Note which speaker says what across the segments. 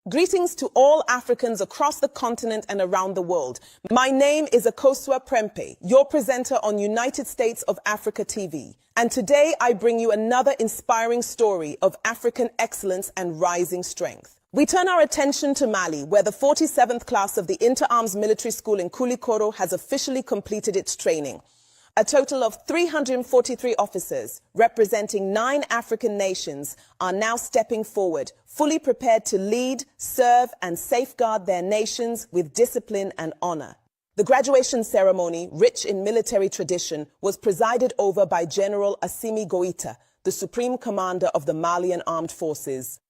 Speaker 1: Greetings to all Africans across the continent and around the world. My name is Akosua Prempe, your presenter on United States of Africa TV. And today I bring you another inspiring story of African excellence and rising strength. We turn our attention to Mali, where the 47th class of the Inter-Arms Military School in Koulikoro has officially completed its training. A total of 343 officers, representing 9 African nations, are now stepping forward, fully prepared to lead, serve, and safeguard their nations with discipline and honor. The graduation ceremony, rich in military tradition, was presided over by General Assimi Goïta, the Supreme Commander of the Malian Armed Forces.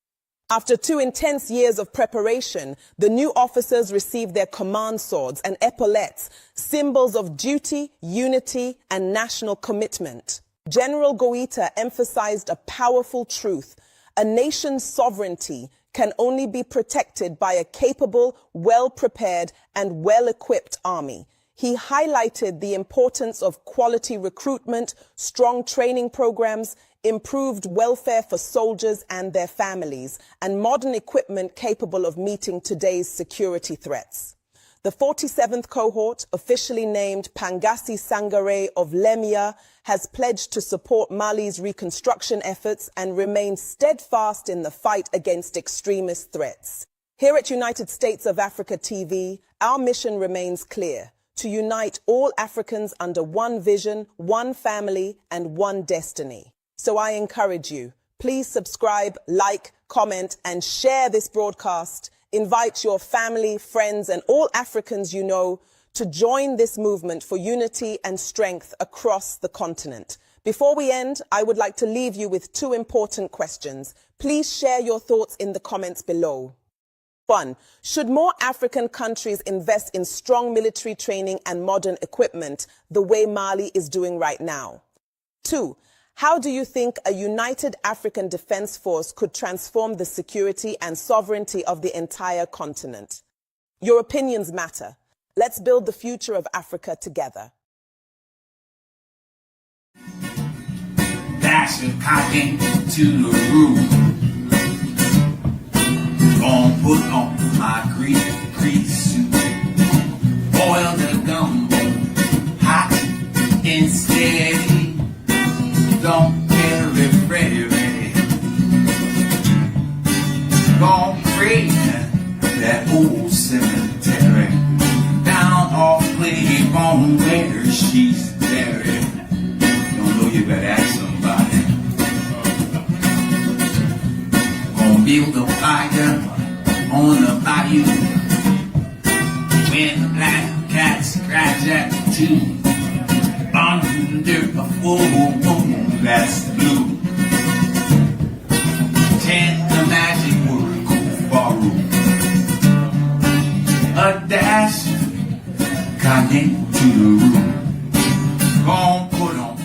Speaker 1: After 2 intense years of preparation, the new officers received their command swords and epaulettes, symbols of duty, unity, and national commitment. General Goïta emphasized a powerful truth: a nation's sovereignty can only be protected by a capable, well-prepared, and well-equipped army. He highlighted the importance of quality recruitment, strong training programs, improved welfare for soldiers and their families, and modern equipment capable of meeting today's security threats. The 47th cohort, officially named Pangasi Sangare of Lemia, has pledged to support Mali's reconstruction efforts and remain steadfast in the fight against extremist threats. Here at United States of Africa TV, our mission remains clear: to unite all Africans under one vision, one family, and one destiny. So I encourage you, please subscribe, like, comment, and share this broadcast. Invite your family, friends, and all Africans you know to join this movement for unity and strength across the continent. Before we end, I would like to leave you with 2 important questions. Please share your thoughts in the comments below. 1. Should more African countries invest in strong military training and modern equipment the way Mali is doing right now? 2. How do you think a united African defense force could transform the security and sovereignty of the entire continent? Your opinions matter. Let's build the future of Africa together.
Speaker 2: Dash of cotton to the roof. Gonna put on my grease suit. Boil the gumbo, hot and steady. Don't carry ready. Gonna pray that old cemetery down off Claiborne where she's buried. Don't know, you better ask somebody. Gonna build a fire on the bayou when the black cat scratch at the tube under a full moon that's blue. Chant the magic word, Kufaru. A dash connect to the room. Gon' put on.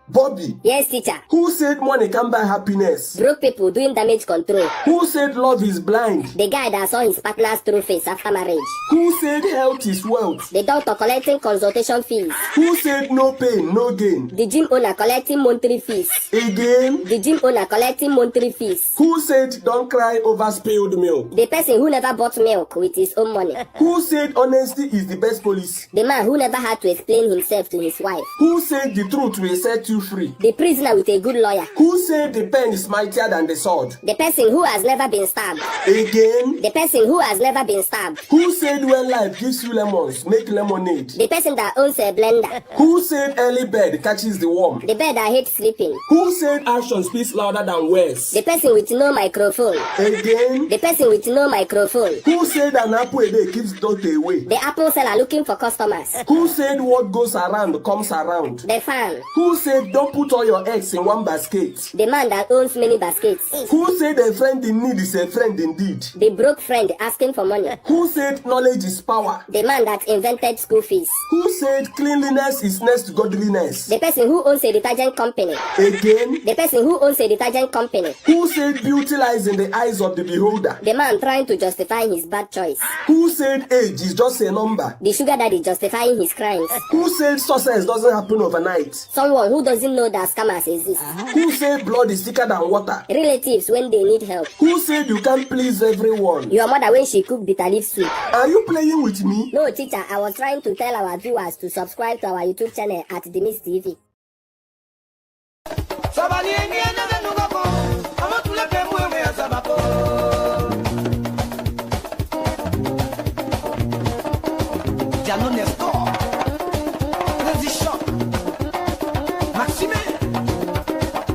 Speaker 3: Bobby.
Speaker 4: Yes, teacher.
Speaker 3: Who said money can buy happiness?
Speaker 4: Broke people doing damage control.
Speaker 3: Who said love is blind?
Speaker 4: The guy that saw his partner's true face after marriage.
Speaker 3: Who said health is wealth?
Speaker 4: The doctor collecting consultation fees.
Speaker 3: Who said no pain, no gain?
Speaker 4: The gym owner collecting monthly fees.
Speaker 3: Again?
Speaker 4: The gym owner collecting monthly fees.
Speaker 3: Who said don't cry over spilled milk?
Speaker 4: The person who never bought milk with his own money.
Speaker 3: Who said honesty is the best police?
Speaker 4: The man who never had to explain himself to his wife.
Speaker 3: Who said the truth will set you free?
Speaker 4: The prisoner with a good lawyer.
Speaker 3: Who said the pen is mightier than the sword?
Speaker 4: The person who has never been stabbed.
Speaker 3: Again?
Speaker 4: The person who has never been stabbed.
Speaker 3: Who said when life gives you lemons, make lemonade?
Speaker 4: The person that owns a blender.
Speaker 3: Who said early bird catches the worm?
Speaker 4: The bird that hates sleeping.
Speaker 3: Who said action speaks louder than words?
Speaker 4: The person with no microphone.
Speaker 3: Again?
Speaker 4: The person with no microphone.
Speaker 3: Who said an apple a day keeps doubt away?
Speaker 4: The apple seller looking for customers.
Speaker 3: Who said what goes around comes around?
Speaker 4: The fan.
Speaker 3: Who said don't put all your eggs in one basket?
Speaker 4: The man that owns many baskets.
Speaker 3: Who said a friend in need is a friend indeed?
Speaker 4: The broke friend asking for money.
Speaker 3: Who said knowledge is power?
Speaker 4: The man that invented school fees.
Speaker 3: Who said cleanliness is next to godliness?
Speaker 4: The person who owns a detergent company.
Speaker 3: Again?
Speaker 4: The person who owns a detergent company.
Speaker 3: Who said beauty lies in the eyes of the beholder?
Speaker 4: The man trying to justify his bad choice.
Speaker 3: Who said age is just a number?
Speaker 4: The sugar daddy justifying his crimes.
Speaker 3: Who said success doesn't happen overnight?
Speaker 4: Someone who doesn't know know that scammers exist?
Speaker 3: Who say blood is thicker than water?
Speaker 4: Relatives when they need help.
Speaker 3: Who said you can't please everyone?
Speaker 4: Your mother when she cook bitter leaf soup.
Speaker 3: Are you playing with me?
Speaker 4: No, teacher, I was trying to tell our viewers to subscribe to our YouTube channel at The Miss TV.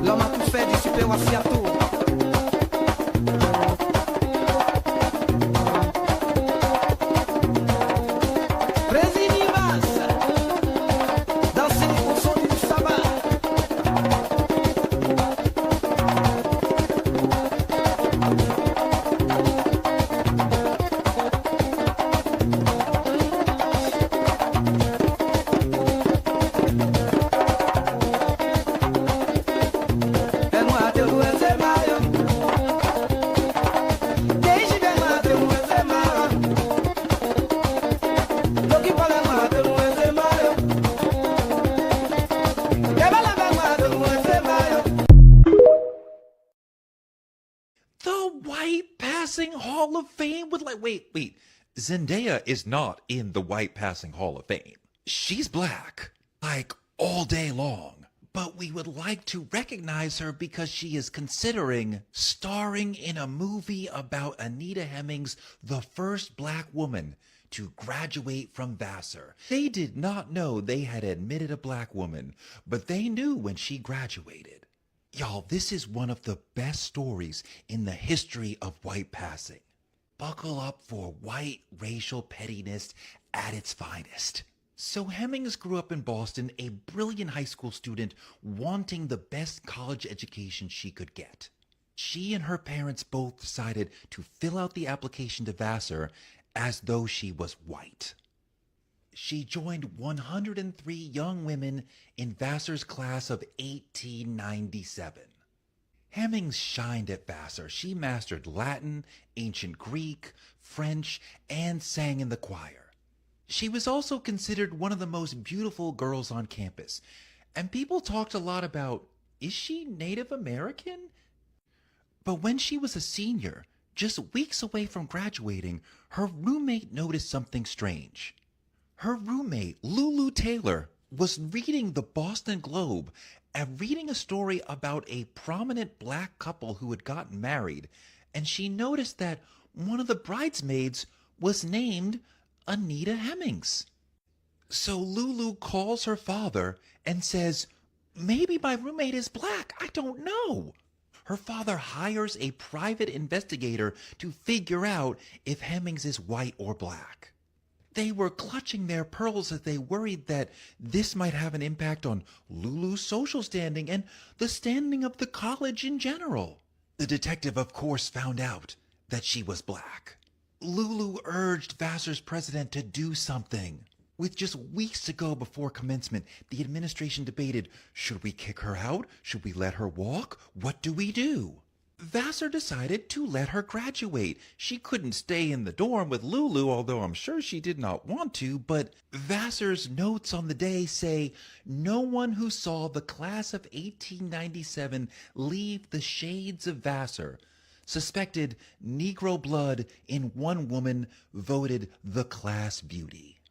Speaker 5: L'homme a tout fait du super wassiato.
Speaker 6: Hall of Fame would wait. Zendaya is not in the White Passing Hall of Fame. She's black, like all day long. But we would like to recognize her because she is considering starring in a movie about Anita Hemmings, the first black woman to graduate from Vassar. They did not know they had admitted a black woman, but they knew when she graduated. Y'all, this is one of the best stories in the history of white passing. Buckle up for white racial pettiness at its finest. So Hemmings grew up in Boston, a brilliant high school student wanting the best college education she could get. She and her parents both decided to fill out the application to Vassar as though she was white. She joined 103 young women in Vassar's class of 1897. Hemmings shined at Vassar. She mastered Latin, ancient Greek, French, and sang in the choir. She was also considered one of the most beautiful girls on campus, and people talked a lot about, is she Native American? But when she was a senior, just weeks away from graduating, her roommate noticed something strange. Her roommate, Lulu Taylor, was reading the Boston Globe and reading a story about a prominent black couple who had gotten married, and she noticed that one of the bridesmaids was named Anita Hemmings. So Lulu calls her father and says, maybe my roommate is black, I don't know. Her father hires a private investigator to figure out if Hemmings is white or black. They were clutching their pearls as they worried that this might have an impact on Lulu's social standing and the standing of the college in general. The detective, of course, found out that she was black. Lulu urged Vassar's president to do something. With just weeks to go before commencement, the administration debated, should we kick her out? Should we let her walk? What do we do? Vassar decided to let her graduate. She couldn't stay in the dorm with Lulu, although I'm sure she did not want to, but Vassar's notes on the day say, no one who saw the class of 1897 leave the shades of Vassar suspected Negro blood in one woman voted the class beauty.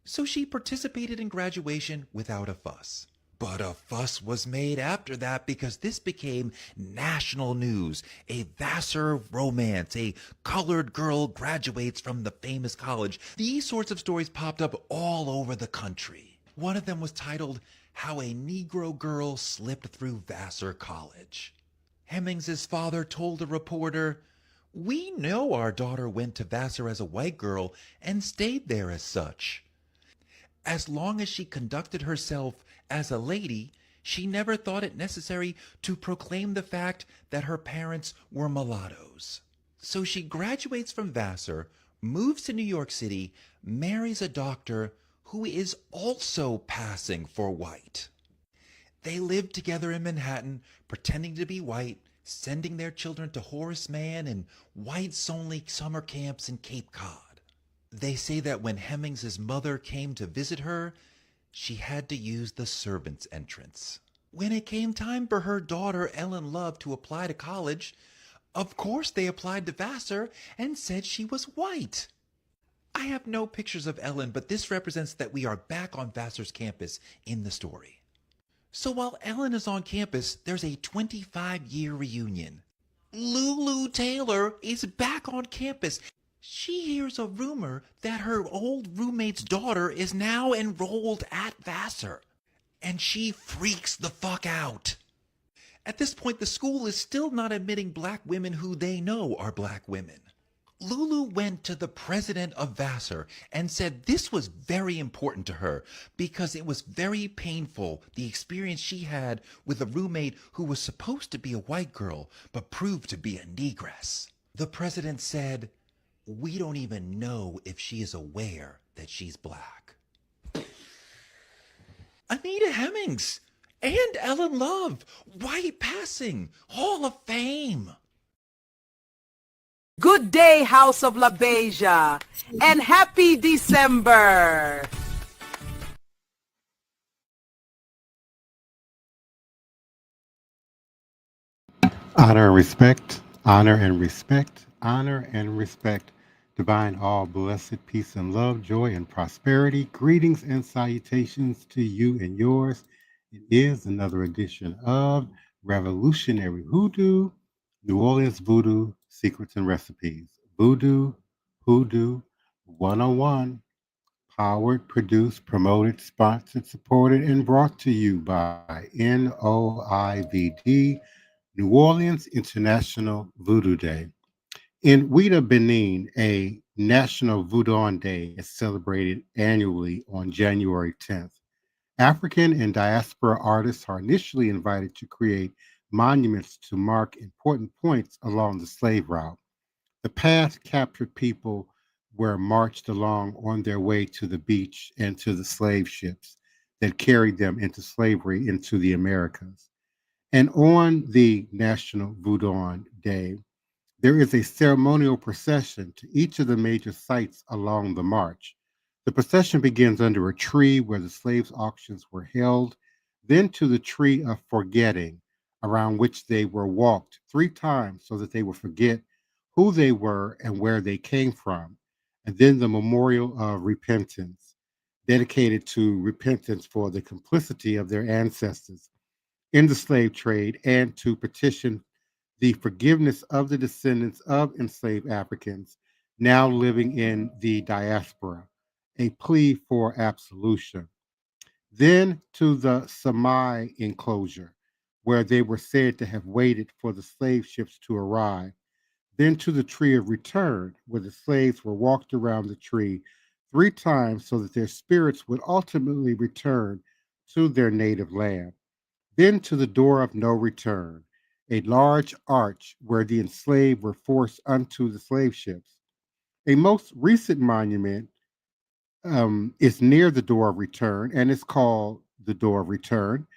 Speaker 6: So she participated in graduation without a fuss. But a fuss was made after that because this became national news. A Vassar romance, a colored girl graduates from the famous college. These sorts of stories popped up all over the country. One of them was titled, How a Negro Girl Slipped Through Vassar College. Hemmings's father told a reporter, we know our daughter went to Vassar as a white girl and stayed there as such. As long as she conducted herself as a lady, she never thought it necessary to proclaim the fact that her parents were mulattoes. So she graduates from Vassar, moves to New York City, marries a doctor who is also passing for white. They lived together in Manhattan, pretending to be white, sending their children to Horace Mann and whites-only summer camps in Cape Cod. They say that when Hemmings's mother came to visit her, she had to use the servants' entrance. When it came time for her daughter Ellen Love to apply to college, of course they applied to Vassar and said she was white. I have no pictures of Ellen, but this represents that we are back on Vassar's campus in the story. So while Ellen is on campus, there's a 25-year reunion. Lulu Taylor is back on campus. She hears a rumor that her old roommate's daughter is now enrolled at Vassar, and she freaks the fuck out. At this point, the school is still not admitting black women who they know are black women. Lulu went to the president of Vassar and said this was very important to her because it was very painful, the experience she had with a roommate who was supposed to be a white girl but proved to be a negress. The president said, "We don't even know if she is aware that she's black." Anita Hemmings and Ellen Love, white passing, Hall of Fame.
Speaker 7: Good day, House of La Beja, and happy December!
Speaker 8: Honor and respect, honor and respect, honor and respect. Divine all blessed peace and love, joy and prosperity. Greetings and salutations to you and yours. It is another edition of Revolutionary Hoodoo, New Orleans Voodoo, Secrets and Recipes. Voodoo Hoodoo 101. Powered, produced, promoted, sponsored, supported, and brought to you by NOIVD, New Orleans International Voodoo Day. In Ouida, Benin, a National Voodoo Day is celebrated annually on January 10th. African and diaspora artists are initially invited to create monuments to mark important points along the slave route. The path captured people were marched along on their way to the beach and to the slave ships that carried them into slavery into the Americas. And on the National Voodoo Day, there is a ceremonial procession to each of the major sites along the march. The procession begins under a tree where the slaves' auctions were held, then to the tree of forgetting, around which they were walked 3 times so that they would forget who they were and where they came from, and then the memorial of repentance, dedicated to repentance for the complicity of their ancestors in the slave trade and to petition the forgiveness of the descendants of enslaved Africans now living in the diaspora, a plea for absolution. Then to the Samai enclosure, where they were said to have waited for the slave ships to arrive. Then to the tree of return, where the slaves were walked around the tree 3 times so that their spirits would ultimately return to their native land. Then to the door of no return, a large arch where the enslaved were forced unto the slave ships. A most recent monument is near the door of return and is called the door of return,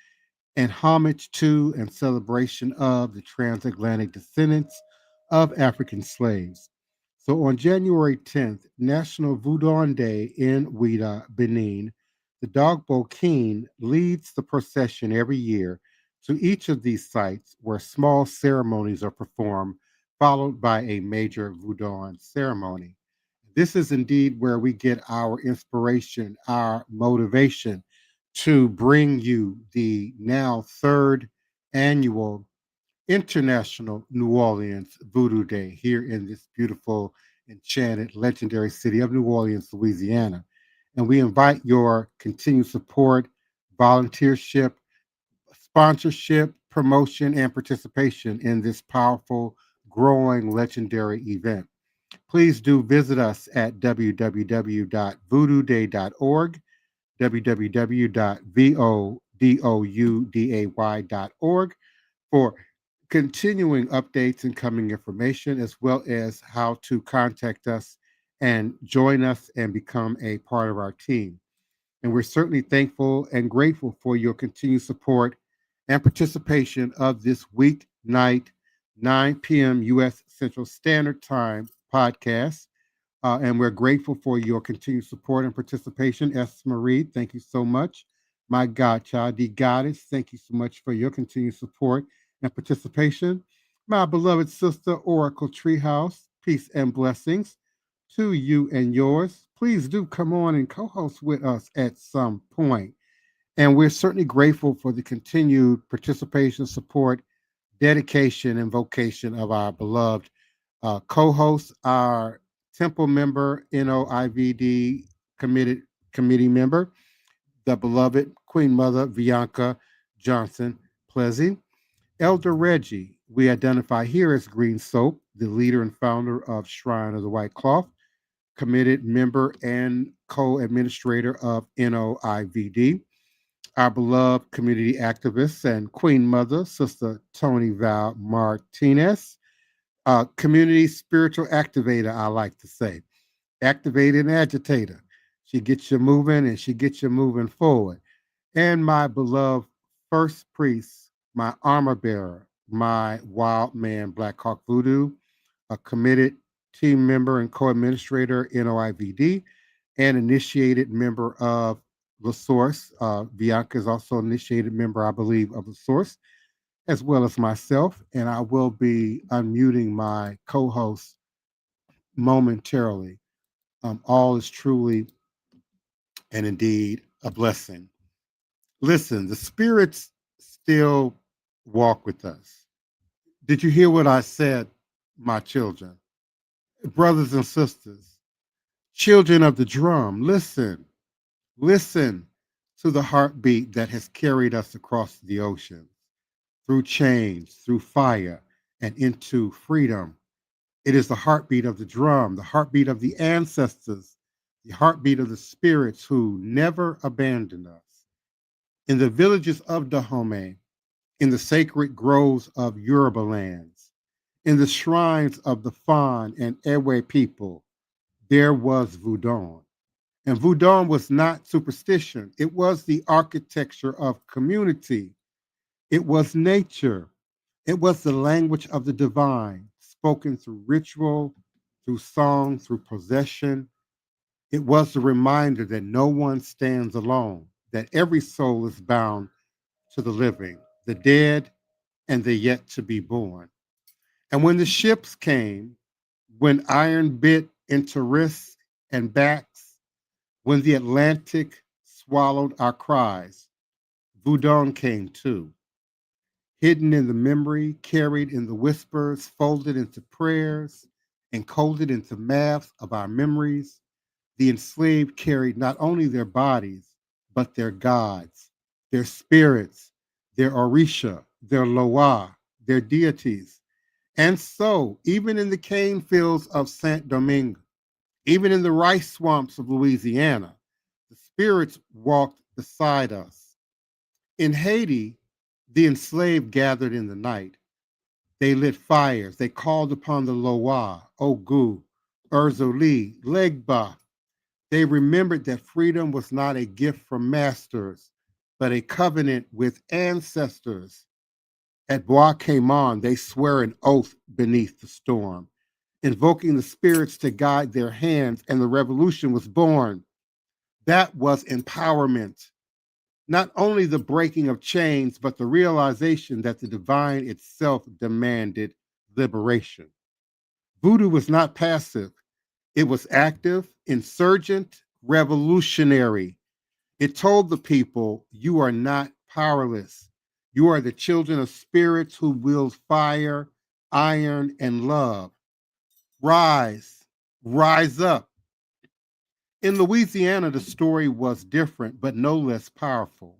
Speaker 8: and homage to and celebration of the transatlantic descendants of African slaves. So on January 10th, National Voodoo Day in Ouida, Benin, the Dogbo King leads the procession every year to each of these sites where small ceremonies are performed, followed by a major voodoo ceremony. This is indeed where we get our inspiration, our motivation to bring you the now 3rd annual International New Orleans Voodoo Day here in this beautiful, enchanted, legendary city of New Orleans, Louisiana. And we invite your continued support, volunteership, sponsorship, promotion, and participation in this powerful, growing, legendary event. Please do visit us at www.voodooday.org, www.vodouday.org for continuing updates and coming information, as well as how to contact us and join us and become a part of our team. And we're certainly thankful and grateful for your continued support and participation of this weeknight, 9 p.m. U.S. Central Standard Time podcast. And we're grateful for your continued support and participation. S. Marie, thank you so much. my godchild, the goddess. Thank you so much for your continued support and participation. My beloved sister, Oracle Treehouse, peace and blessings to you and yours. Please do come on and co-host with us at some point. And we're certainly grateful for the continued participation, support, dedication, and vocation of our beloved co-host, our temple member, NOIVD committee member, the beloved Queen Mother Bianca Johnson Plessy. Elder Reggie, we identify here as Green Soap, the leader and founder of Shrine of the White Cloth, committed member and co-administrator of NOIVD. Our beloved community activist and Queen Mother, Sister Toni Val Martinez, community spiritual activator, I like to say, activator and agitator. She gets you moving and she gets you moving forward. And my beloved first priest, my armor bearer, my wild man, Black Hawk Voodoo, a committed team member and co-administrator, NOIVD, and initiated member of the Source. Bianca is also initiated member, I believe, of the Source, as well as myself. And I will be unmuting my co-host momentarily. All is truly and indeed a blessing. Listen, the spirits still walk with us. Did you hear what I said, my children? Brothers and sisters, children of the drum, listen. Listen to the heartbeat that has carried us across the ocean, through change, through fire, and into freedom. It is the heartbeat of the drum, the heartbeat of the ancestors, the heartbeat of the spirits who never abandoned us. In the villages of Dahomey, in the sacred groves of Yoruba lands, in the shrines of the Fan and Ewe people, there was Voodoo. And Voodoo was not superstition. It was the architecture of community. It was nature. It was the language of the divine, spoken through ritual, through song, through possession. It was the reminder that no one stands alone, that every soul is bound to the living, the dead, and the yet to be born. And when the ships came, when iron bit into wrists and backs, when the Atlantic swallowed our cries, Voodoo came too. Hidden in the memory, carried in the whispers, folded into prayers, encoded into maps of our memories, the enslaved carried not only their bodies, but their gods, their spirits, their Orisha, their Loa, their deities. And so, even in the cane fields of Saint Domingue, even in the rice swamps of Louisiana, the spirits walked beside us. In Haiti, the enslaved gathered in the night. They lit fires. They called upon the Loa, Ogu, Urzuli, Legba. They remembered that freedom was not a gift from masters, but a covenant with ancestors. At Bois Cayman, they swear an oath beneath the storm, invoking the spirits to guide their hands, and the revolution was born. That was empowerment. Not only the breaking of chains, but the realization that the divine itself demanded liberation. Voodoo was not passive. It was active, insurgent, revolutionary. It told the people, you are not powerless. You are the children of spirits who wield fire, iron, and love. Rise, rise up. In Louisiana, the story was different, but no less powerful.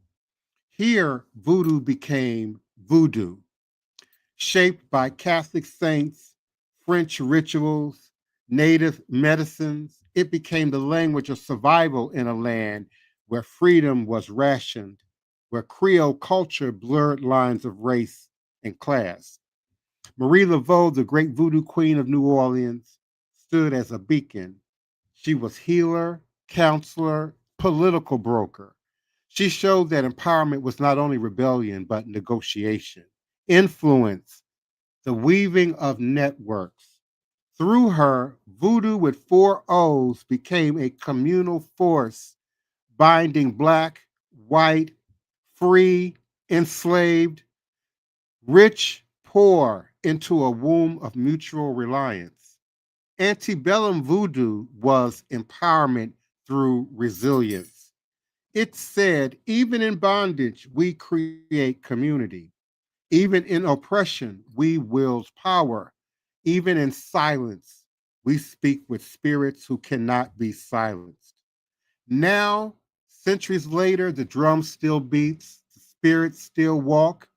Speaker 8: Here, voodoo became voodoo, shaped by Catholic saints, French rituals, native medicines. It became the language of survival in a land where freedom was rationed, where Creole culture blurred lines of race and class. Marie Laveau, the great voodoo queen of New Orleans, stood as a beacon. She was healer, counselor, political broker. She showed that empowerment was not only rebellion, but negotiation, influence, the weaving of networks. Through her, voodoo with 4 O's became a communal force, binding Black, white, free, enslaved, rich, poor, into a womb of mutual reliance. Antebellum voodoo was empowerment through resilience. It said, even in bondage, we create community. Even in oppression, we wield power. Even in silence, we speak with spirits who cannot be silenced. Now, centuries later, the drum still beats, the spirits still walk,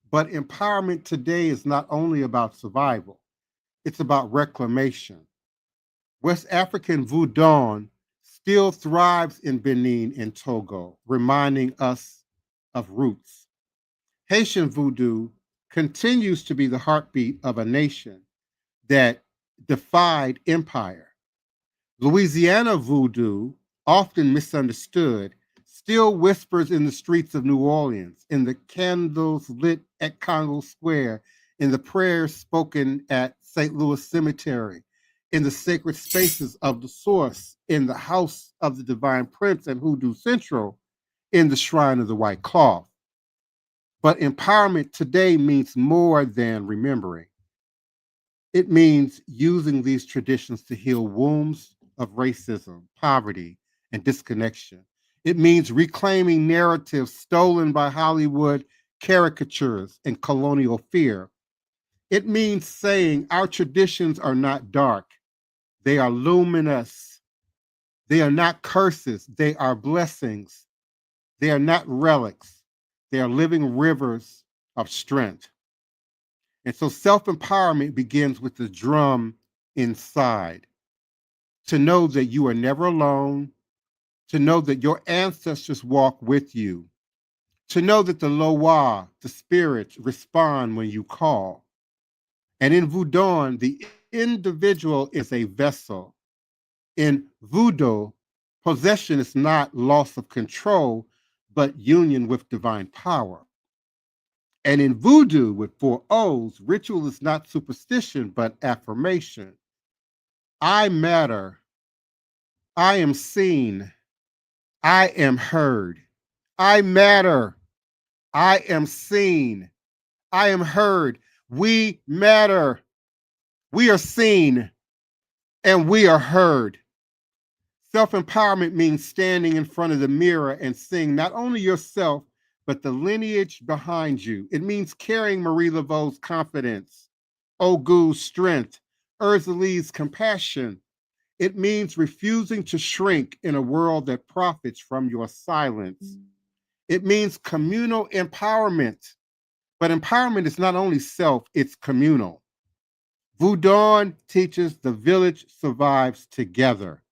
Speaker 8: but empowerment today is not only about survival, it's about reclamation. West African Voodoo still thrives in Benin and Togo, reminding us of roots. Haitian Voodoo continues to be the heartbeat of a nation that defied empire. Louisiana Voodoo, often misunderstood, still whispers in the streets of New Orleans, in the candles lit at Congo Square, in the prayers spoken at St. Louis Cemetery, in the sacred spaces of the Source, in the House of the Divine Prince and Hoodoo Central, in the Shrine of the White Cloth. But empowerment today means more than remembering. It means using these traditions to heal wounds of racism, poverty, and disconnection. It means reclaiming narratives stolen by Hollywood caricatures and colonial fear. It means saying our traditions are not dark, they are luminous. They are not curses, they are blessings. They are not relics, they are living rivers of strength. And so self-empowerment begins with the drum inside. To know that you are never alone, to know that your ancestors walk with you, to know that the Loa, the spirits, respond when you call. And in Voodoo, the individual is a vessel. In Voodoo, possession is not loss of control, but union with divine power. And in Voodoo, with 4 O's, ritual is not superstition, but affirmation. I matter. I am seen. I am heard. I matter. I am seen. I am heard. We matter. We are seen and we are heard. Self-empowerment means standing in front of the mirror and seeing not only yourself, but the lineage behind you. It means carrying Marie Laveau's confidence, Ogu's strength, Urzali's compassion. It means refusing to shrink in a world that profits from your silence. It means communal empowerment. But empowerment is not only self, it's communal. Voodoo teaches the village survives together.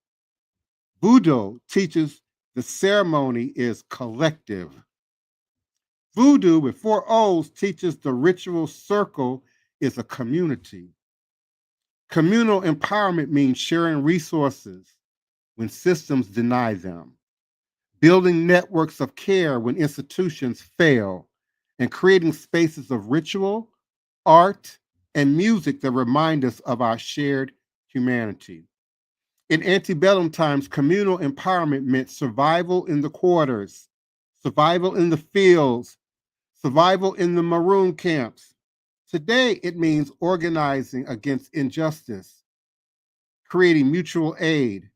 Speaker 8: Voodoo teaches the ceremony is collective. Voodoo with 4 O's teaches the ritual circle is a community. Communal empowerment means sharing resources when systems deny them, building networks of care when institutions fail, and creating spaces of ritual, art, and music that remind us of our shared humanity. In antebellum times, communal empowerment meant survival in the quarters, survival in the fields, survival in the maroon camps. Today, it means organizing against injustice, creating mutual aid,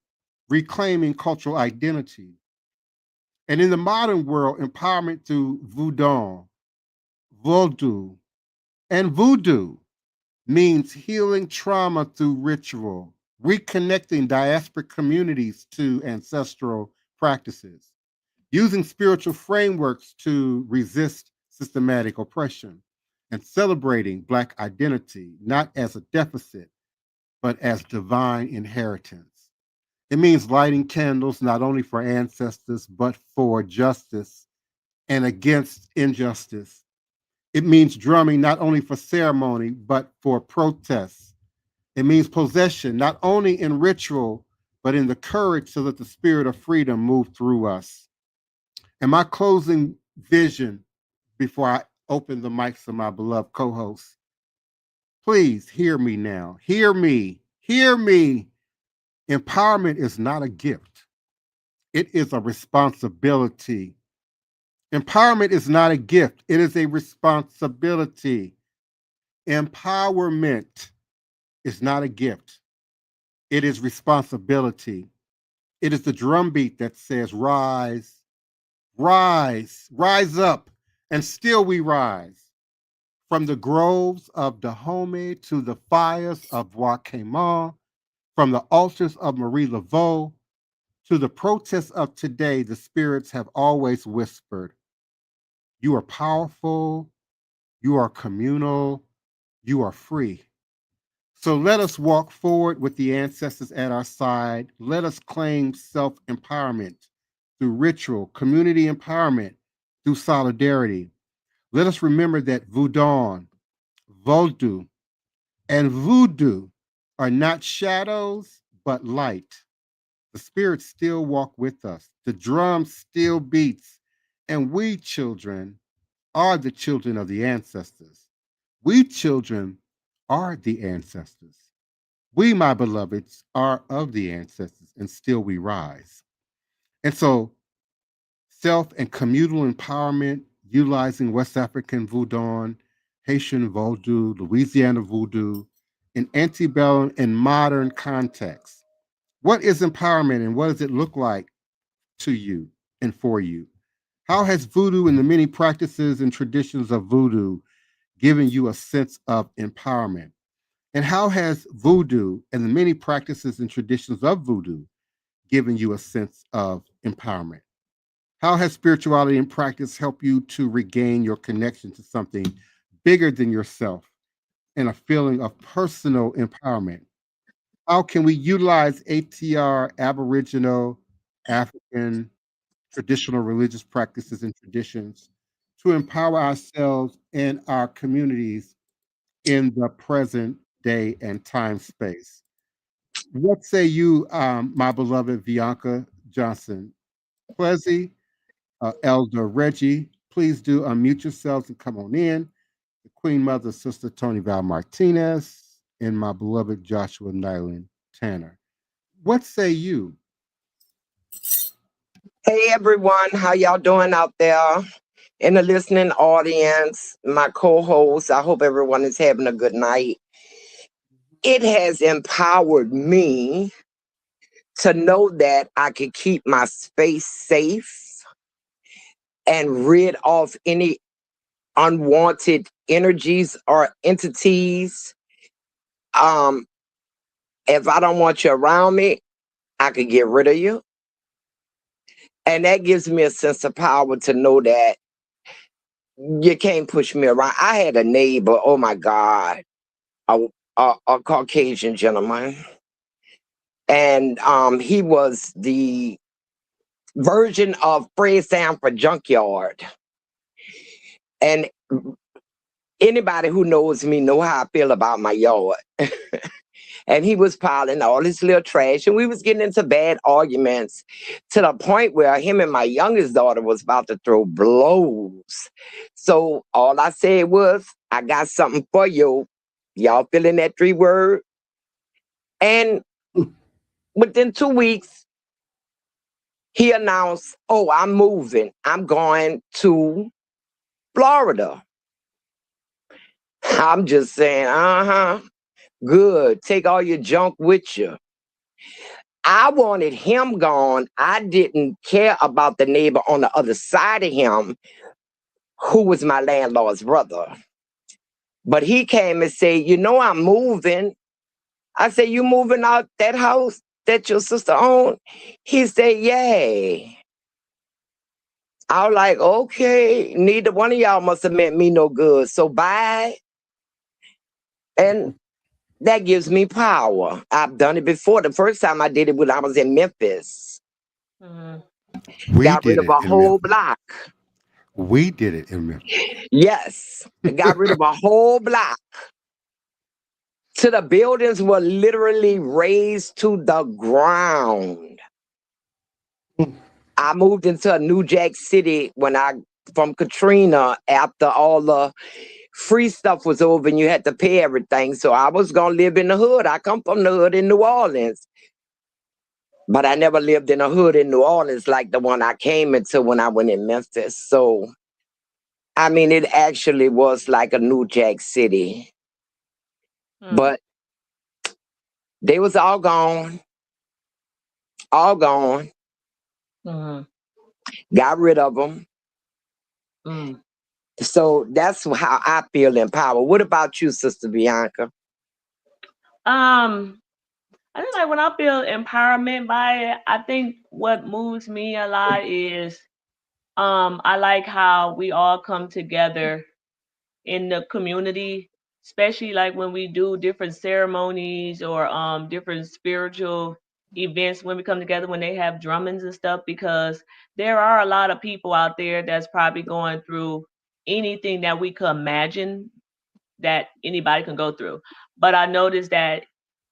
Speaker 8: reclaiming cultural identity. And in the modern world, empowerment through Vodou, and voodoo means healing trauma through ritual, reconnecting diasporic communities to ancestral practices, using spiritual frameworks to resist systematic oppression, and celebrating Black identity, not as a deficit, but as divine inheritance. It means lighting candles not only for ancestors, but for justice and against injustice. It means drumming not only for ceremony, but for protests. It means possession, not only in ritual, but in the courage to let the spirit of freedom move through us. And my closing vision before I open the mics to my beloved co-hosts, please hear me now. Hear me. Hear me. Empowerment is not a gift. It is a responsibility. Empowerment is not a gift, it is a responsibility. Empowerment is not a gift, it is responsibility. It is the drumbeat that says, rise, rise, rise up, and still we rise. From the groves of Dahomey to the fires of Wakema, from the altars of Marie Laveau to the protests of today, the spirits have always whispered, you are powerful, you are communal, you are free. So let us walk forward with the ancestors at our side. Let us claim self-empowerment through ritual, community empowerment through solidarity. Let us remember that Vodou, Vodou, and Voodoo are not shadows, but light. The spirits still walk with us. The drum still beats. And we children are the children of the ancestors. We children are the ancestors. We, my beloveds, are of the ancestors, and still we rise. And so, self and communal empowerment, utilizing West African Voodoo, Haitian Vodou, Louisiana Voodoo, in antebellum and modern contexts. What is empowerment and what does it look like to you and for you? How has voodoo and the many practices and traditions of voodoo given you a sense of empowerment? And how has voodoo and the many practices and traditions of voodoo given you a sense of empowerment? How has spirituality and practice helped you to regain your connection to something bigger than yourself and a feeling of personal empowerment? How can we utilize ATR, Aboriginal, African, traditional religious practices and traditions to empower ourselves and our communities in the present day and time space? What say you, my beloved Bianca Johnson? Plessy, Elder Reggie, please do unmute yourselves and come on in. The Queen Mother, Sister Toni Val Martinez, and my beloved Joshua Nylan Tanner. What say you?
Speaker 9: Hey everyone, how y'all doing out there in the listening audience? My co-host, I hope everyone is having a good night. It has empowered me to know that I can keep my space safe and rid of any unwanted energies or entities. If I don't want you around me, I can get rid of you. And that gives me a sense of power to know that you can't push me around. I had a neighbor, oh my God, a Caucasian gentleman. And he was the version of Fred Sanford Junkyard. And anybody who knows me know how I feel about my yard. And he was piling all his little trash, and we was getting into bad arguments to the point where him and my youngest daughter was about to throw blows. So all I said was, I got something for you. Y'all feeling that 3 word? And within 2 weeks, he announced, oh, I'm moving. I'm going to Florida. I'm just saying, good. Take all your junk with you. I wanted him gone. I didn't care about the neighbor on the other side of him, who was my landlord's brother. But he came and said, you know, I'm moving. I said, you moving out that house that your sister owned? He said, yeah. I was like, okay, neither one of y'all must have meant me no good. So bye. And that gives me power. I've done it before. The first time I did it when I was in Memphis. Got rid of a whole block.
Speaker 8: We did it in Memphis.
Speaker 9: Yes. Got rid of a whole block. So the buildings were literally razed to the ground. I moved into a New Jack City from Katrina after all the free stuff was over and you had to pay everything. So I was going to live in the hood. I come from the hood in New Orleans. But I never lived in a hood in New Orleans like the one I came into when I went in Memphis. So, I mean, it actually was like a New Jack City. But they was all gone. All gone. Got rid of them. So that's how I feel empowered. What about you, Sister Bianca?
Speaker 10: I think like when I feel empowerment by it, I think what moves me a lot is I like how we all come together in the community, especially like when we do different ceremonies or different spiritual events when we come together, when they have drummings and stuff, because there are a lot of people out there that's probably going through anything that we could imagine that anybody can go through. But I noticed that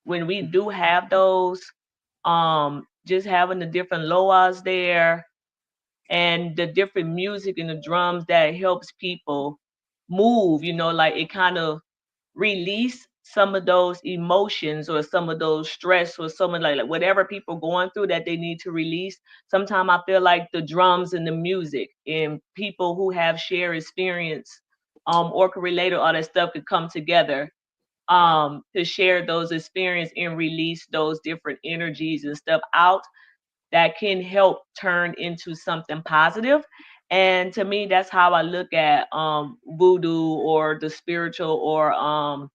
Speaker 10: when we do have those, just having the different loas there and the different music and the drums that helps people move, you know, like it kind of release some of those emotions or some of those stress or some of like whatever people going through that they need to release. Sometimes I feel like the drums and the music and people who have shared experience or can relate to all that stuff could come together to share those experiences and release those different energies and stuff out that can help turn into something positive. And to me, that's how I look at voodoo or the spiritual or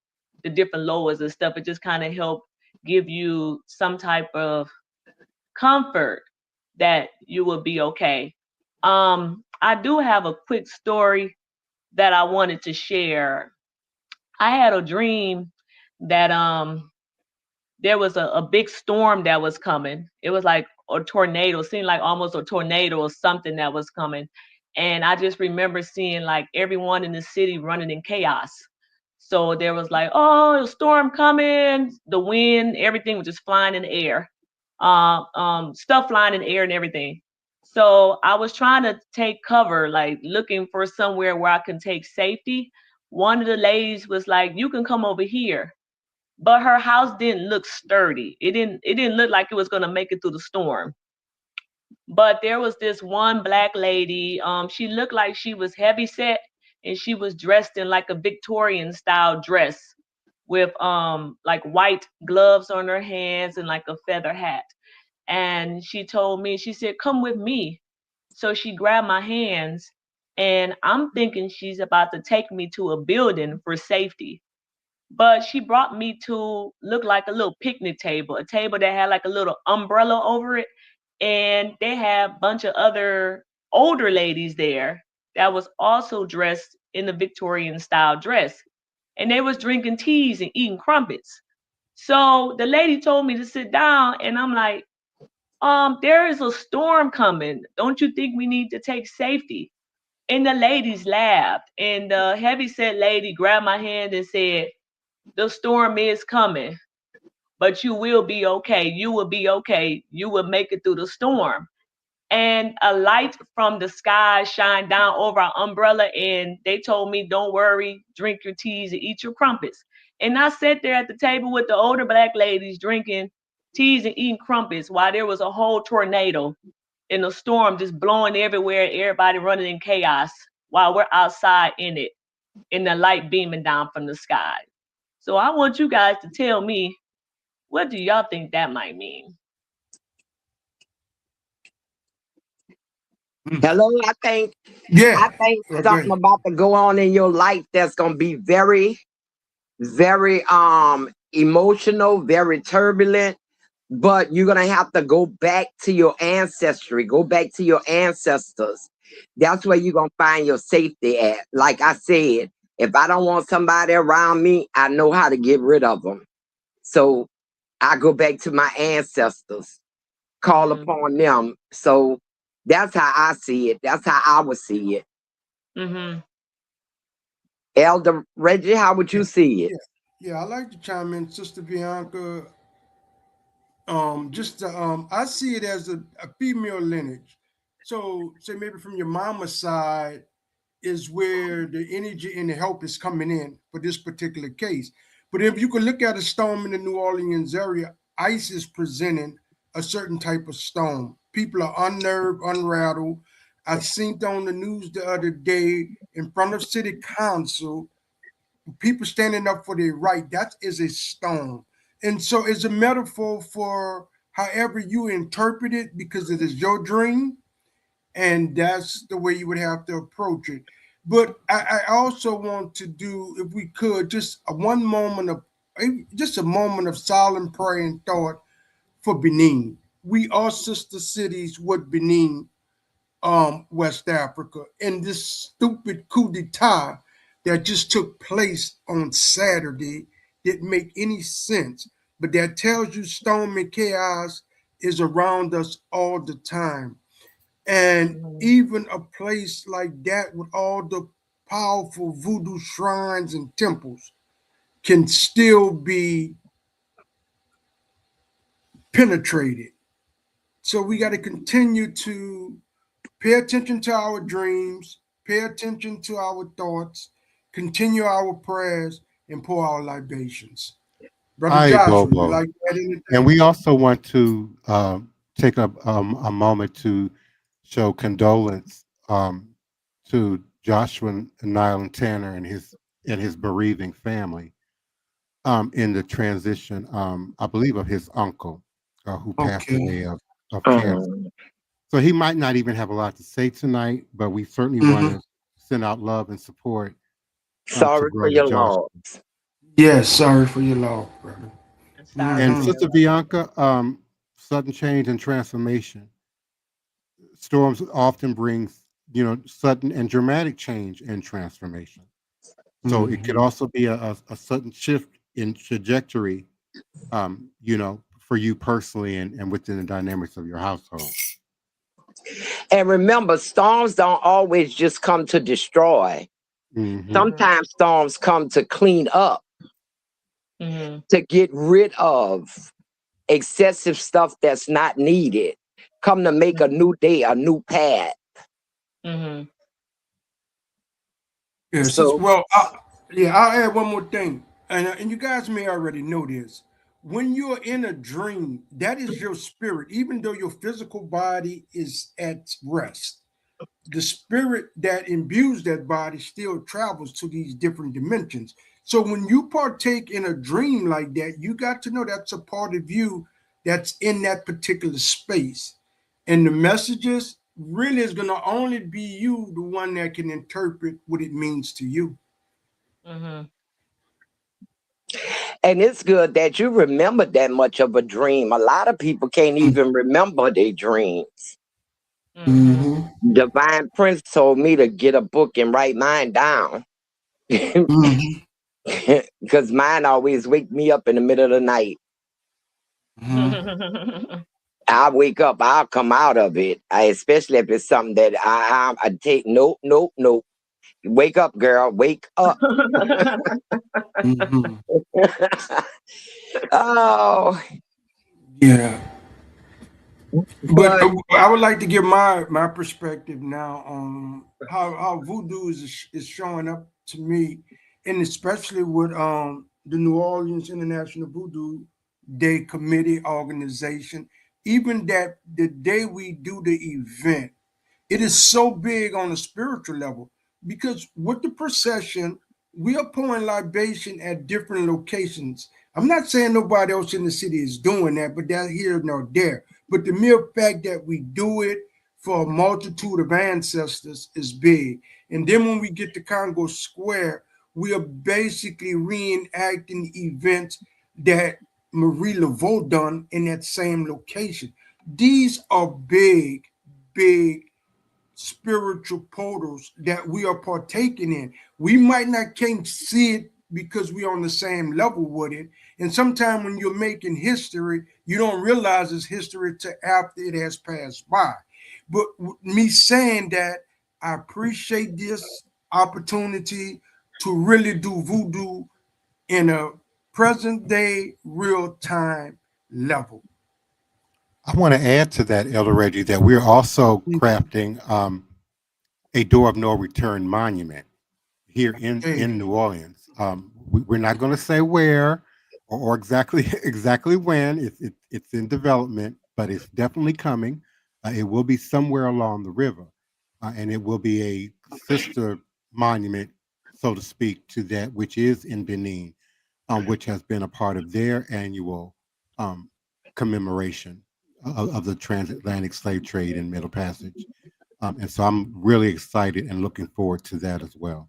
Speaker 10: the different loas and stuff. It just kind of help give you some type of comfort that you will be okay. I do have a quick story that I wanted to share. I had a dream that there was a big storm that was coming. It was like a tornado, seemed like almost a tornado or something that was coming. And I just remember seeing like everyone in the city running in chaos. So there was like, oh, a storm coming, the wind, everything was just flying in the air, stuff flying in the air and everything. So I was trying to take cover, like looking for somewhere where I can take safety. One of the ladies was like, you can come over here, but her house didn't look sturdy. It didn't look like it was going to make it through the storm. But there was this one black lady. She looked like she was heavy set, and she was dressed in like a Victorian style dress with like white gloves on her hands and like a feather hat. And she told me, she said, come with me. So she grabbed my hands, and I'm thinking she's about to take me to a building for safety. But she brought me to look like a little picnic table, a table that had like a little umbrella over it. And they had a bunch of other older ladies there that was also dressed in the Victorian style dress. And they was drinking teas and eating crumpets. So the lady told me to sit down, and I'm like, there is a storm coming. Don't you think we need to take safety? And the ladies laughed. And the heavyset lady grabbed my hand and said, the storm is coming, but you will be okay. You will be okay. You will make it through the storm. And a light from the sky shined down over our umbrella, and they told me, don't worry, drink your teas and eat your crumpets. And I sat there at the table with the older black ladies drinking teas and eating crumpets while there was a whole tornado and a storm just blowing everywhere, everybody running in chaos while we're outside in it, and the light beaming down from the sky. So I want you guys to tell me, what do y'all think that might mean?
Speaker 9: Hello, I think something about to go on in your life that's gonna be very, very emotional, very turbulent. But you're gonna have to go back to your ancestry, go back to your ancestors. That's where you're gonna find your safety at. Like I said, if I don't want somebody around me, I know how to get rid of them. So I go back to my ancestors, call upon them. So that's how I see it. That's how I would see it. Elder Reggie, how would you see it?
Speaker 3: Yeah, I like to chime in, Sister Bianca. I see it as a female lineage. So say maybe from your mama's side is where the energy and the help is coming in for this particular case. But if you could look at a storm in the New Orleans area, ICE is presenting a certain type of stone. People are unnerved, unrattled. I seen on the news the other day in front of city council, people standing up for their right. That is a stone. And so it's a metaphor for however you interpret it, because it is your dream. And that's the way you would have to approach it. But I also want to do, if we could, just a moment of solemn prayer and thought for Benin. We are sister cities with Benin, West Africa, and this stupid coup d'etat that just took place on Saturday didn't make any sense. But that tells you storm and chaos is around us all the time. And even a place like that with all the powerful voodoo shrines and temples can still be penetrated. So we got to continue to pay attention to our dreams, pay attention to our thoughts, continue our prayers, and pour our libations. Brother Joshua, you like to add anything?
Speaker 8: And we also want to take a moment to show condolence to Joshua and Nylan Tanner and his bereaving family in the transition, I believe, of his uncle who passed away of cancer. So he might not even have a lot to say tonight, but we certainly want to send out love and support.
Speaker 9: Sorry for your loss.
Speaker 3: Yes, sorry for your loss, brother.
Speaker 8: And Sister Bianca, sudden change and transformation. Storms often brings, sudden and dramatic change and transformation. So it could also be a sudden shift in trajectory, for you personally and within the dynamics of your household.
Speaker 9: And remember, storms don't always just come to destroy. Sometimes storms come to clean up, to get rid of excessive stuff that's not needed, come to make a new day, a new path.
Speaker 3: Yes. So, well, I'll add one more thing, and you guys may already know this. When you're in a dream, that is your spirit, even though your physical body is at rest. The spirit that imbues that body still travels to these different dimensions. So when you partake in a dream like that, you got to know that's a part of you that's in that particular space. And the messages really is going to only be you, the one that can interpret what it means to you.
Speaker 9: And it's good that you remember that much of a dream. A lot of people can't even remember their dreams. Divine Prince told me to get a book and write mine down. Because mine always wake me up in the middle of the night. I wake up, I'll come out of it. Especially if it's something that I take. Nope. Wake up, girl. Wake up. Oh.
Speaker 3: Yeah. But I would like to give my perspective now on how voodoo is showing up to me, and especially with the New Orleans International Voodoo Day Committee organization. Even that the day we do the event, it is so big on a spiritual level, because with the procession, we are pouring libation at different locations. I'm not saying nobody else in the city is doing that, but that's here nor there. But the mere fact that we do it for a multitude of ancestors is big. And then when we get to Congo Square, we are basically reenacting events that Marie Laveau done in that same location. These are big spiritual portals that we are partaking in. We might not can't see it because we're on the same level with it. And sometimes when you're making history, you don't realize it's history till after it has passed by. But me saying that, I appreciate this opportunity to really do voodoo in a present day, real time level.
Speaker 8: I want to add to that, Elder Reggie, that we're also crafting a door of no return monument here in New Orleans. We're not going to say where or exactly when. It's in development, but it's definitely coming. It will be somewhere along the river, and it will be a sister monument, so to speak, to that which is in Benin, which has been a part of their annual commemoration of the transatlantic slave trade in Middle Passage. And so I'm really excited and looking forward to that as well.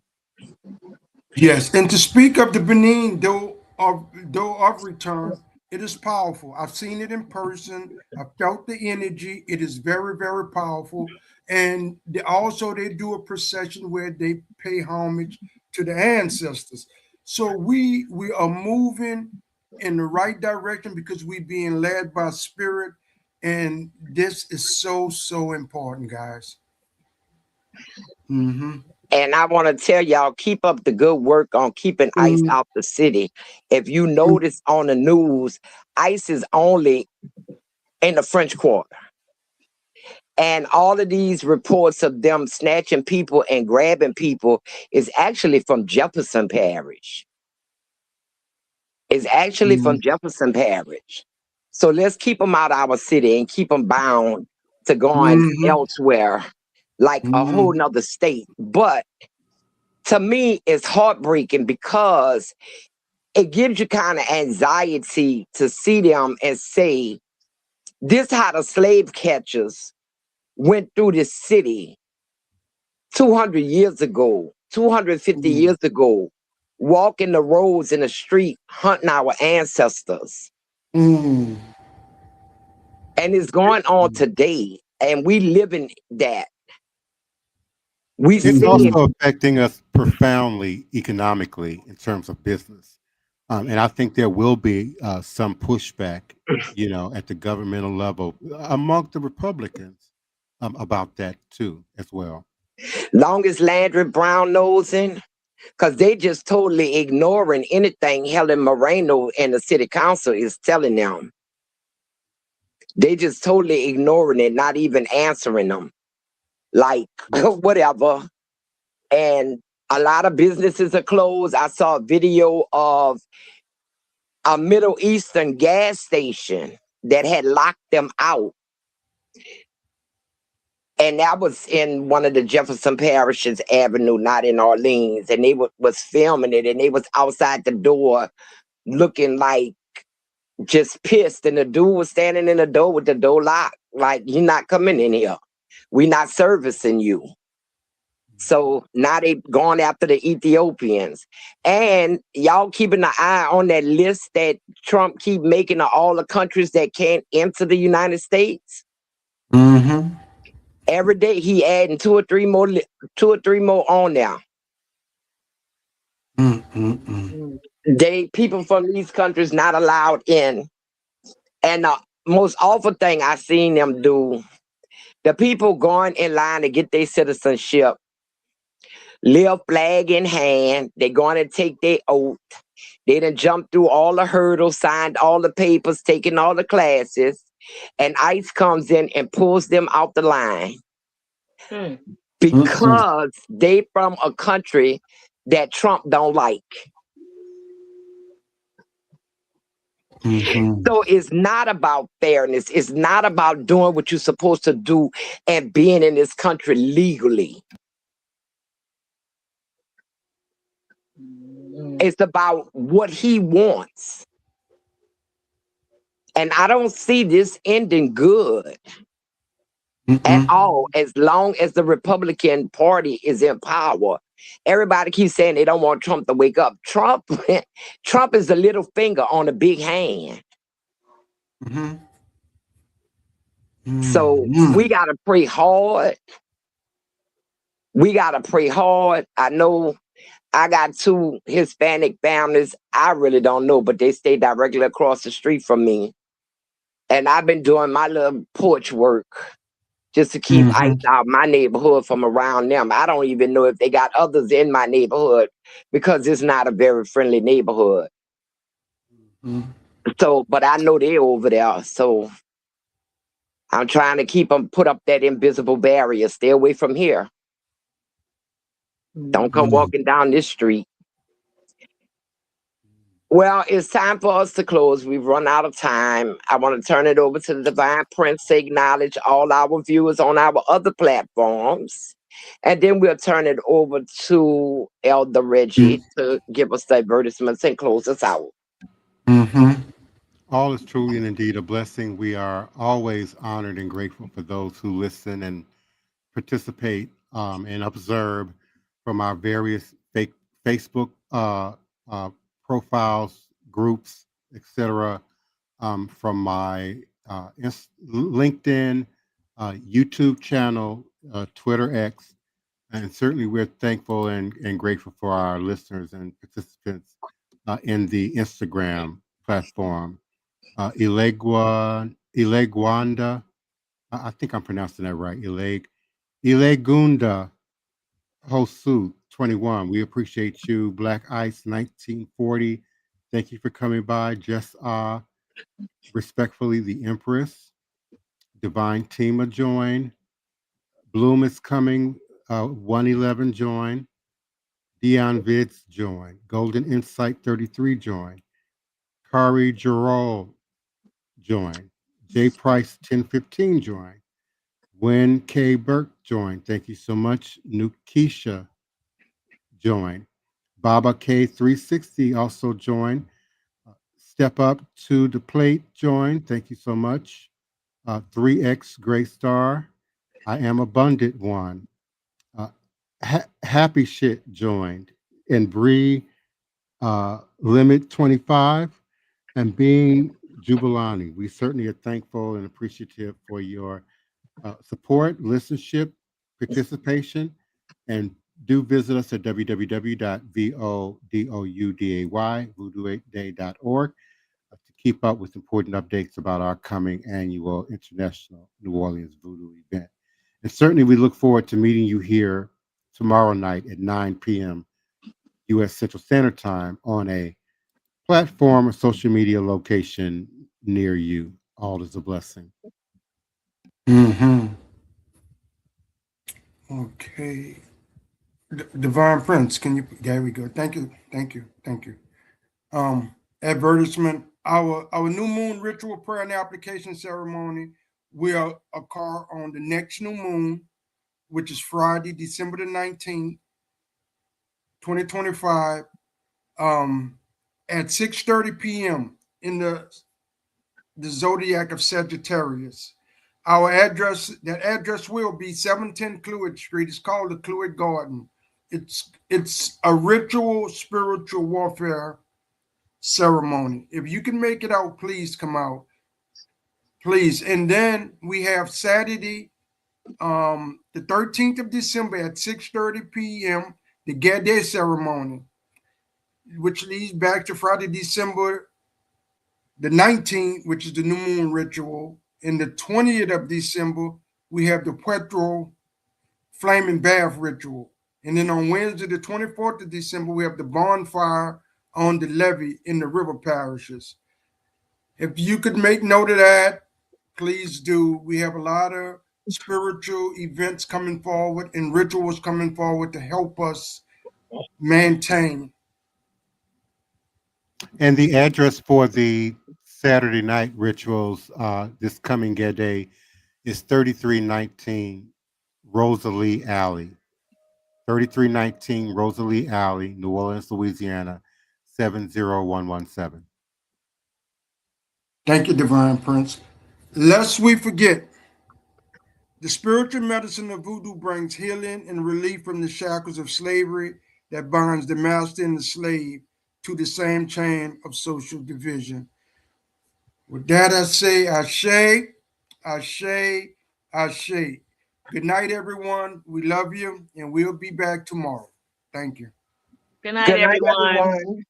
Speaker 3: Yes, and to speak of the Benin, though of return, it is powerful. I've seen it in person. I felt the energy. It is very, very powerful. And also they do a procession where they pay homage to the ancestors. So we are moving in the right direction because we're being led by spirit. And this is so, so important, guys. Mm-hmm.
Speaker 9: And I want to tell y'all, keep up the good work on keeping ICE out the city. If you notice on the news, ICE is only in the French Quarter. And all of these reports of them snatching people and grabbing people is actually from Jefferson Parish. It's actually from Jefferson Parish. So let's keep them out of our city and keep them bound to going elsewhere, like a whole nother state. But to me, it's heartbreaking because it gives you kind of anxiety to see them and say, this how the slave catchers went through this city 200 years ago, 250 years ago, walking the roads in the street, hunting our ancestors. And it's going on today, and we live in that.
Speaker 8: It's also affecting us profoundly economically in terms of business. And I think there will be some pushback, you know, at the governmental level among the Republicans about that too, as well.
Speaker 9: Long as Landry brown nosing, because they just totally ignoring anything Helen Moreno and the city council is telling them. They just totally ignoring it, not even answering them. Like, whatever. And a lot of businesses are closed. I saw a video of a Middle Eastern gas station that had locked them out. And that was in one of the Jefferson Parishes Avenue, not in Orleans. And they was filming it, and they was outside the door looking like just pissed. And the dude was standing in the door with the door locked. Like, you're not coming in here. We're not servicing you. So now they going after the Ethiopians. And y'all keeping an eye on that list that Trump keep making of all the countries that can't enter the United States. Every day he adding two or three more on there. People from these countries not allowed in. And the most awful thing I seen them do, the people going in line to get their citizenship, live flag in hand, they're going to take their oath. They done jumped through all the hurdles, signed all the papers, taken all the classes, and ICE comes in and pulls them out the line. Because they from a country that Trump don't like. So it's not about fairness. It's not about doing what you're supposed to do and being in this country legally. It's about what he wants. And I don't see this ending good at all, as long as the Republican Party is in power. Everybody keeps saying they don't want Trump to wake up. Trump is the little finger on the big hand. So we got to pray hard. I know I got two Hispanic families. I really don't know, but they stay directly across the street from me. And I've been doing my little porch work just to keep ICE out my neighborhood from around them. I don't even know if they got others in my neighborhood because it's not a very friendly neighborhood. So, but I know they're over there. So I'm trying to keep them, put up that invisible barrier. Stay away from here. Don't come walking down this street. Well, it's time for us to close. We've run out of time. I want to turn it over to the Divine Prince to acknowledge all our viewers on our other platforms. And then we'll turn it over to Elder Reggie to give us the advertisements and close us out.
Speaker 8: All is truly and indeed a blessing. We are always honored and grateful for those who listen and participate and observe from our various Facebook profiles, groups, etc. From my LinkedIn, YouTube channel, Twitter X, and certainly we're thankful and grateful for our listeners and participants in the Instagram platform. Ileguanda, I think I'm pronouncing that right. Ilegunda Hosu 21. We appreciate you. Black Ice 1940. Thank you for coming by. Just respectfully, the Empress. Divine Tima join. Bloom is coming. 111 join. Dion Vids join. Golden Insight 33 join. Kari Gerald join. J Price 1015 join. Wen K Burke join. Thank you so much. Nukisha join. Baba K 360 also join. Step Up to the Plate join. Thank you so much. 3X Gray Star. I Am Abundant One. Happy Shit joined. And Bree Limit 25 and Being Jubilani. We certainly are thankful and appreciative for your support, listenership, participation, and do visit us at www.voodooday.org to keep up with important updates about our coming annual International New Orleans Voodoo event. And certainly we look forward to meeting you here tomorrow night at 9 p.m. U.S. Central Standard Time on a platform or social media location near you. All is a blessing.
Speaker 3: Okay. Divine Prince, can you? There we go. Thank you. Advertisement. Our new moon ritual prayer and application ceremony will occur on the next new moon, which is Friday, December the 19th, 2025, at 6:30 p.m. in the zodiac of Sagittarius. That address will be 710 Clewitt Street. It's called the Clewitt Garden. It's a ritual spiritual warfare ceremony. If you can make it out, please come out. Please. And then we have Saturday, the 13th of December at 6:30 p.m., the Gede ceremony, which leads back to Friday, December the 19th, which is the new moon ritual. And the 20th of December, we have the Puerto Flaming Bath ritual. And then on Wednesday, the 24th of December, we have the bonfire on the levee in the river parishes. If you could make note of that, please do. We have a lot of spiritual events coming forward and rituals coming forward to help us maintain.
Speaker 8: And the address for the Saturday night rituals this coming Gede is 3319 Rosalie Alley. 3319 Rosalie Alley, New Orleans, Louisiana, 70117.
Speaker 3: Thank you, Divine Prince. Lest we forget, the spiritual medicine of voodoo brings healing and relief from the shackles of slavery that binds the master and the slave to the same chain of social division. With that, I say, Ashe, Ashe, Ashe. Good night, everyone. We love you, and we'll be back tomorrow. Thank you.
Speaker 10: Good night, everyone.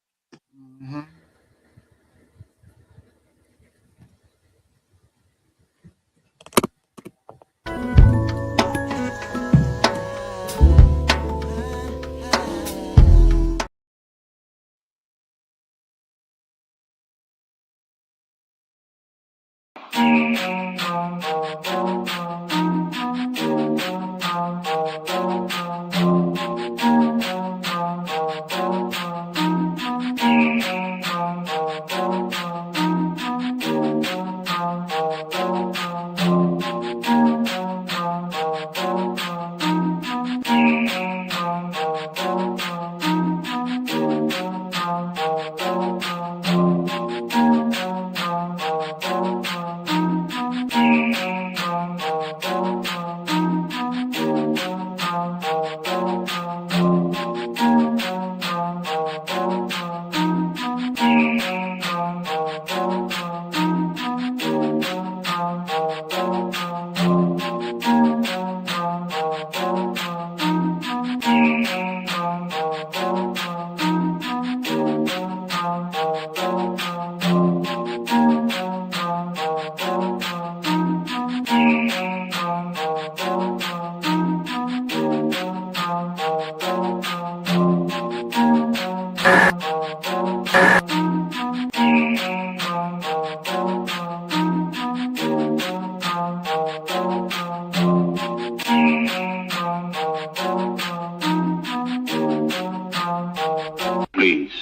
Speaker 11: Please,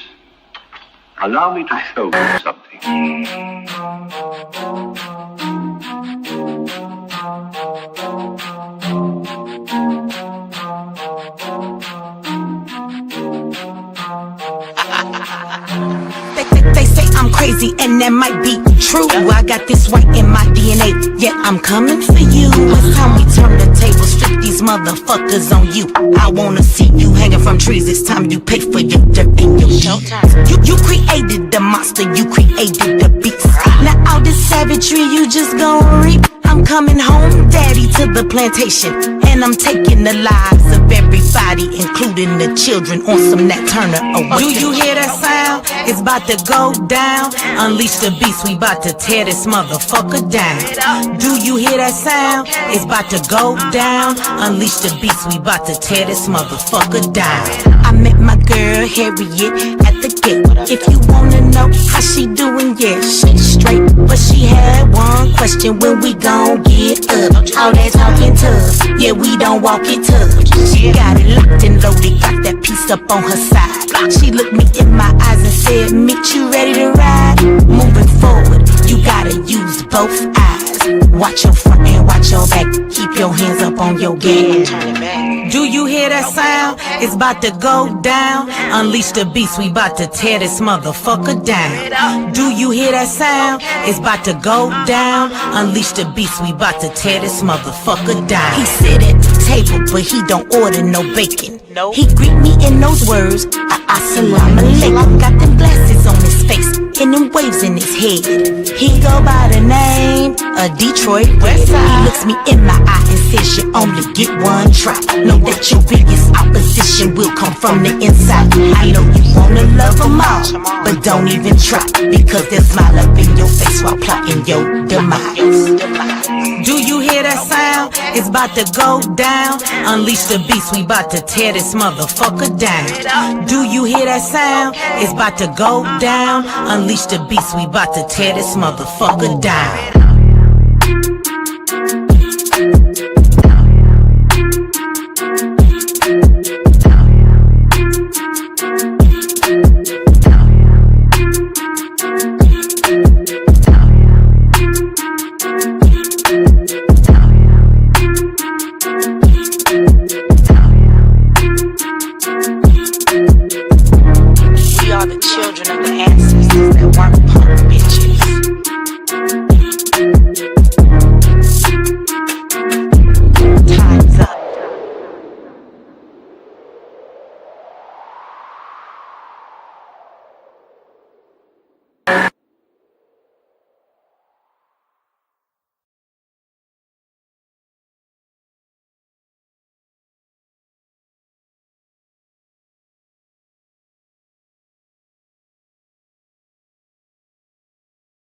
Speaker 11: allow me to show you something.
Speaker 12: They say I'm crazy and that might be true. I got this white in my DNA, yet I'm coming for you. It's time we turn the tables, flip these motherfuckers on you. I wanna see you hanging from trees. It's time you pay for your dirt and your showtime. You created the monster, you created the beast. Now all this savagery you just gon' reap. I'm coming home, daddy, to the plantation, and I'm taking the lives of everybody, including the children, on some Nat Turner away. Do you hear that sound? It's about to go down. Unleash the beast, we about to tear this motherfucker down. Do you hear that sound? It's about to go down. Unleash the beast, we about to tear this motherfucker down. I met my girl Harriet at the gate. If you wanna know how she doing, yeah, she straight. But she had one question: when we gon' get up? All that talking tough, yeah, we don't walk it tough. She got it locked and loaded, got that piece up on her side. She looked me in my eyes and said, "Meet you ready to ride?" Moving forward, you gotta use both eyes. Watch your front and watch your back. Keep your hands up on your gas. Do you hear that sound? It's about to go down. Unleash the beast, we about to tear this motherfucker down. Do you hear that sound? It's about to go down. Unleash the beast, we about to tear this motherfucker down. He sit at the table, but he don't order no bacon. He greet me in those words, assalamu alaikum. Got them glasses on his face and them waves in his head. He go by the name of Detroit Red. He looks me in my eye and says, you only get one try. Know that your biggest opposition will come from the inside. I know you wanna love them all, but don't even try, because they'll smile up in your face while plotting your demise. Do you hear that sound? It's about to go down. Unleash the beast, we about to tear this motherfucker down. Do you hear that sound? It's about to go down. Unleash the beast, we about to tear this motherfucker down.